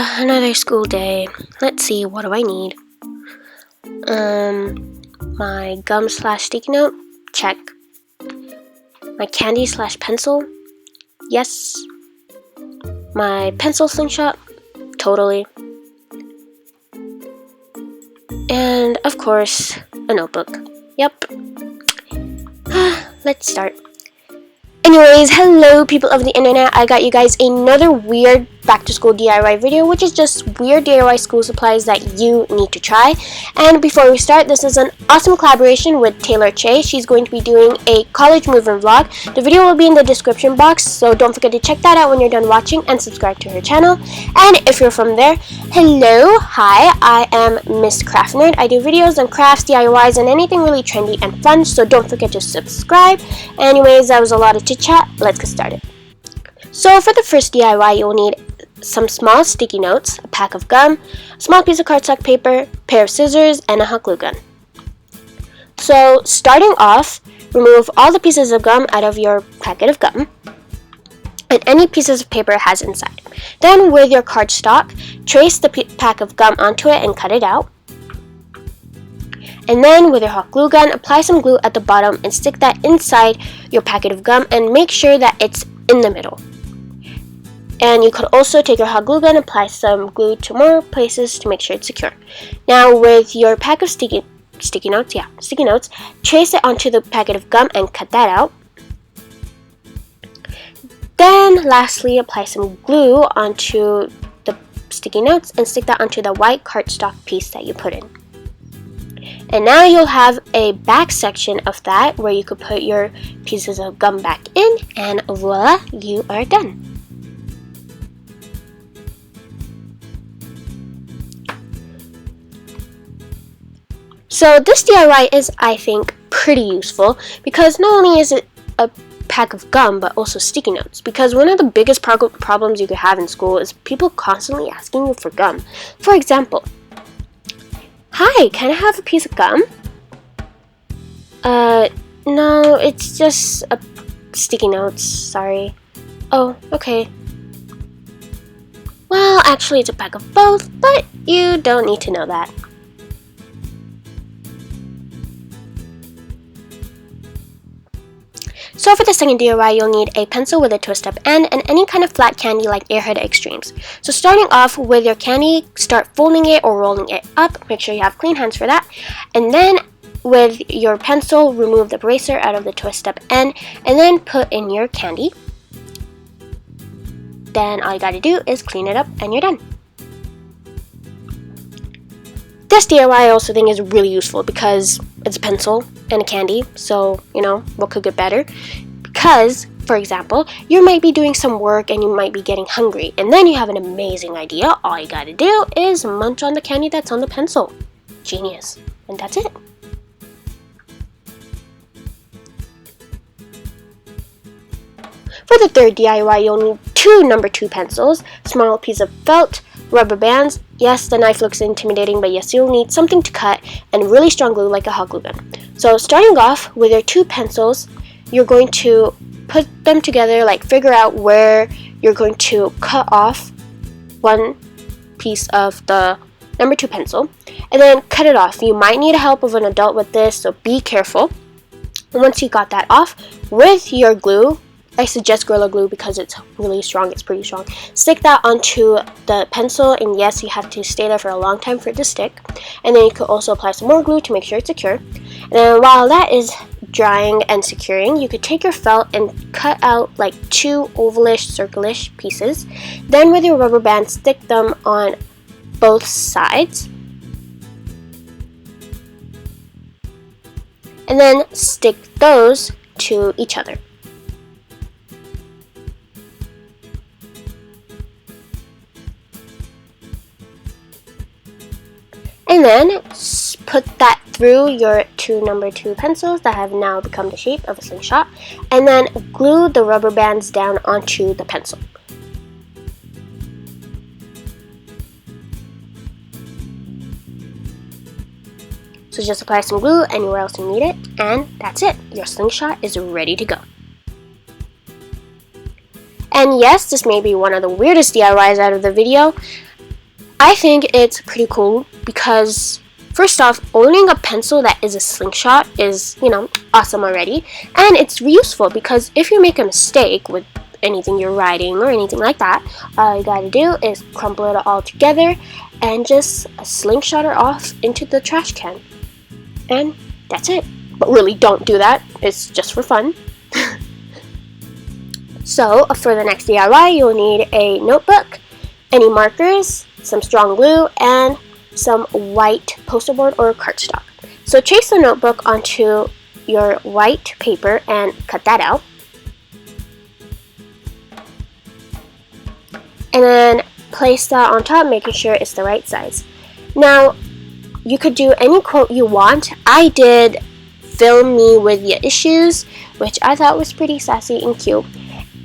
Another school day. Let's see, what do I need? My gum slash sticky note? Check. My candy slash pencil? Yes. My pencil slingshot? Totally. And of course, a notebook. Yep. Let's start. Anyways, hello people of the internet. I got you guys another weird back to school DIY video, which is just weird DIY school supplies that you need to try. And before we start, this is an awesome collaboration with Taylor Che. She's going to be doing a college movement vlog. The video will be in the description box, so don't forget to check that out when you're done watching and subscribe to her channel. And if you're from there, hello, hi, I am mscraftnerd. I do videos on crafts, DIYs, and anything really trendy and fun, so don't forget to subscribe. Anyways, that was a lot of chit chat. Let's get started. So for the first DIY, you'll need some small sticky notes, a pack of gum, a small piece of cardstock paper, a pair of scissors, and a hot glue gun. So starting off, remove all the pieces of gum out of your packet of gum and any pieces of paper it has inside. Then with your cardstock, trace the pack of gum onto it and cut it out. And then with your hot glue gun, apply some glue at the bottom and stick that inside your packet of gum and make sure that it's in the middle. And you could also take your hot glue gun and apply some glue to more places to make sure it's secure. Now with your pack of sticky notes, trace it onto the packet of gum and cut that out. Then lastly, apply some glue onto the sticky notes and stick that onto the white cardstock piece that you put in. And now you'll have a back section of that where you could put your pieces of gum back in, and voila, you are done. So this DIY is, I think, pretty useful because not only is it a pack of gum but also sticky notes, because one of the biggest problems you could have in school is people constantly asking you for gum. For example, hi, can I have a piece of gum? No, it's just a sticky notes, sorry. Oh, okay. Well, actually it's a pack of both, but you don't need to know that. So for the second DIY, you'll need a pencil with a twist-up end and any kind of flat candy like Airhead Extremes. So starting off with your candy, start folding it or rolling it up. Make sure you have clean hands for that. And then with your pencil, remove the eraser out of the twist-up end and then put in your candy. Then all you gotta do is clean it up and you're done. This DIY I also think is really useful because it's a pencil and a candy, so, you know, what could get better? Because, for example, you might be doing some work and you might be getting hungry, and then you have an amazing idea. All you gotta do is munch on the candy that's on the pencil. Genius. And that's it. For the third DIY, you'll need two number 2 pencils, small piece of felt, rubber bands. Yes, the knife looks intimidating, but yes, you'll need something to cut and really strong glue like a hot glue gun. So starting off with your 2 pencils, you're going to put them together, like figure out where you're going to cut off one piece of the number 2 pencil and then cut it off. You might need the help of an adult with this, so be careful. And once you got that off, with your glue, I suggest Gorilla Glue because it's really strong, it's pretty strong. Stick that onto the pencil, and yes, you have to stay there for a long time for it to stick. And then you could also apply some more glue to make sure it's secure. And then while that is drying and securing, you could take your felt and cut out like 2 ovalish, circle-ish pieces. Then with your rubber band, stick them on both sides. And then stick those to each other. And then put that through your 2 number 2 pencils that have now become the shape of a slingshot, and then glue the rubber bands down onto the pencil. So just apply some glue anywhere else you need it, and that's it. Your slingshot is ready to go. And yes, this may be one of the weirdest DIYs out of the video, I think it's pretty cool because first off, owning a pencil that is a slingshot is, awesome already. And it's useful because if you make a mistake with anything you're writing or anything like that, all you gotta do is crumple it all together and just slingshot it off into the trash can. And that's it. But really, don't do that. It's just for fun. So, for the next DIY, you'll need a notebook, any markers, some strong glue, and some white poster board or cardstock. So trace the notebook onto your white paper and cut that out. And then place that on top, making sure it's the right size. Now, you could do any quote you want. I did "Fill me with your issues," which I thought was pretty sassy and cute.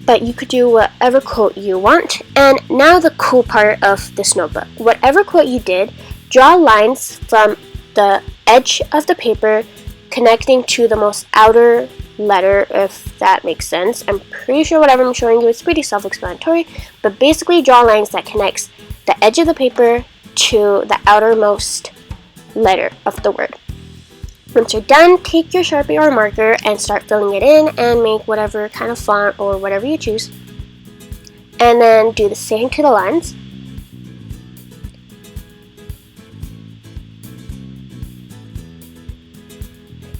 But you could do whatever quote you want. And now the cool part of this notebook. Whatever quote you did, draw lines from the edge of the paper connecting to the most outer letter, if that makes sense. I'm pretty sure whatever I'm showing you is pretty self-explanatory, but basically draw lines that connects the edge of the paper to the outermost letter of the word. Once you're done, take your Sharpie or marker and start filling it in and make whatever kind of font or whatever you choose. And then do the same to the lines.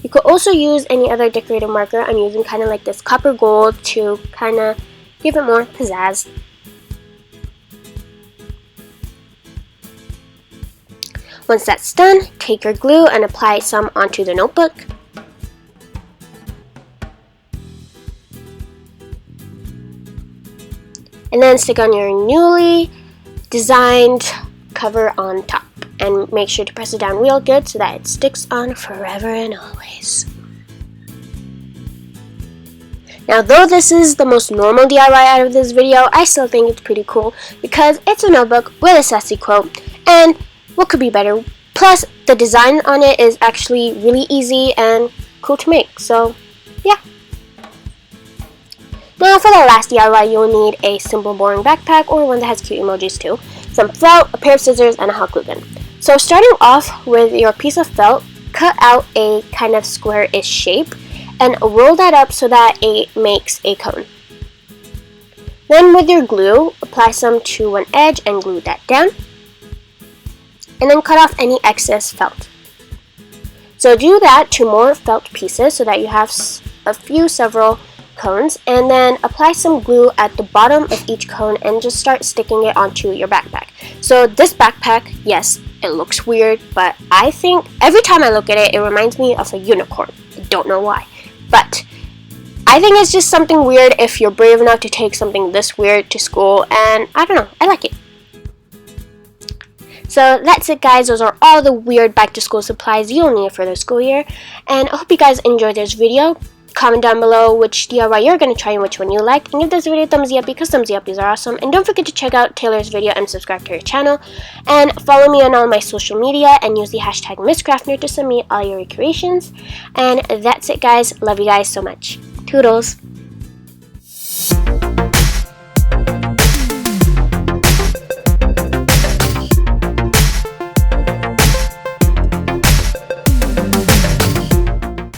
You could also use any other decorative marker. I'm using kind of like this copper gold to kind of give it more pizzazz. Once that's done, take your glue and apply some onto the notebook. And then stick on your newly designed cover on top. And make sure to press it down real good so that it sticks on forever and always. Now, though this is the most normal DIY out of this video, I still think it's pretty cool because it's a notebook with a sassy quote, and what could be better? Plus, the design on it is actually really easy and cool to make, so yeah. Now for the last DIY, you'll need a simple boring backpack or one that has cute emojis too, some felt, a pair of scissors, and a hot glue gun. So starting off with your piece of felt, cut out a kind of square-ish shape and roll that up so that it makes a cone. Then with your glue, apply some to one edge and glue that down. And then cut off any excess felt. So do that to more felt pieces so that you have several cones, and then apply some glue at the bottom of each cone and just start sticking it onto your backpack. So this backpack, yes, it looks weird, but I think every time I look at it, it reminds me of a unicorn. I don't know why, but I think it's just something weird if you're brave enough to take something this weird to school, and I don't know, I like it. So that's it, guys. Those are all the weird back to school supplies you'll need for the school year. And I hope you guys enjoyed this video. Comment down below which DIY you're going to try and which one you like. And give this video a thumbs up because thumbs uppies are awesome. And don't forget to check out Taylor's video and subscribe to her channel. And follow me on all my social media and use the hashtag mscraftnerd to send me all your creations. And that's it, guys. Love you guys so much. Toodles.